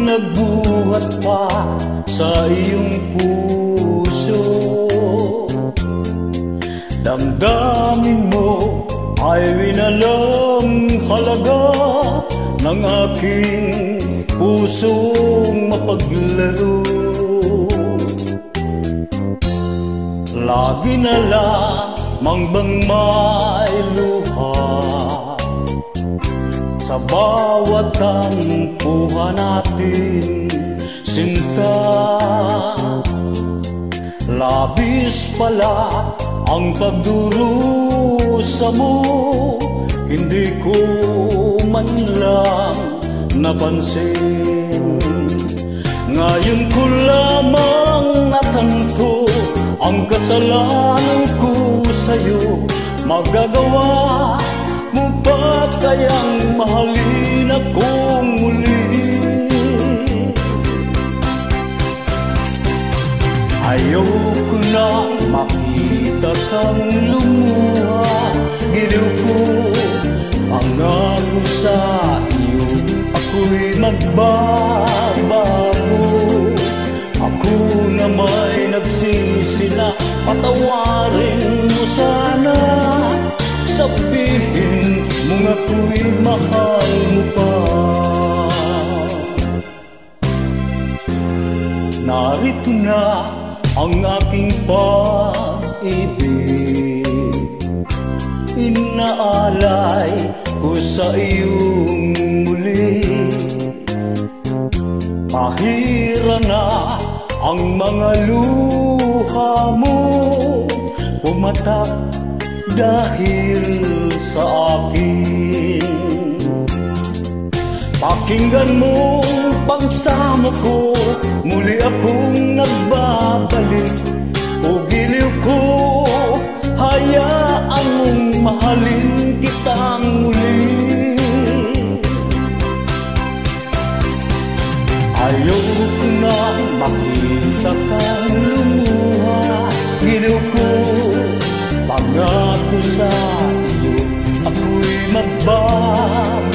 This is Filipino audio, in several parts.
nagbuhat pa sa iyong puso. Damdamin mo ay winalang halaga ng aking pusong mapaglaro. Lagi na lamang bang may luha sa bawat tampuhan natin, sinta. Labis pala ang pagdurusa mo, hindi ko man lang napansin. Ngayon ko lamang natanto ang kasalanan ko sa'yo. Magagawa mo ba kayang mahalin akong muli? Ayoko na makita kang lumuha. Giliw ko pangako sa iyo, ako'y magbabago. Ako na may nagsisi na, patawarin mo sana. Sabihin mo ako'y mahal mo pa. Narito na ang aking pag-ibig, inaalay ko sa iyong muli. Pahira na ang mga luha mo, pumatak dahil sa akin. Pakinggan mo pagsamo ko, muli akong nagbabalik. O giliw ko, hayaan mong mahalin kitang muli. Ayoko na makita kang lumuha. Giliw ko, pangako sa iyo, ako'y magbabago.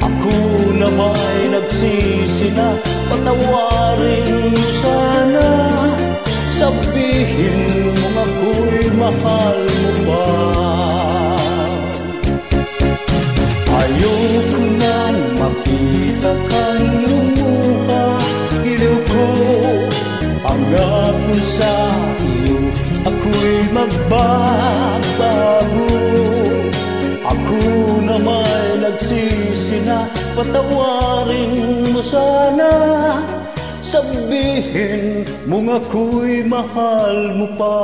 Ako na may nagsisi na, patawarin mo sana. Sabihin mo ako'y mahal mo pa. Ayoko na makita kang lumuha. Giliw ko, pangako sa iyo, ako'y magbabago. Ako na may nagsisi na, patawarin mo sana. Sabihin mo ako'y mahal mo pa.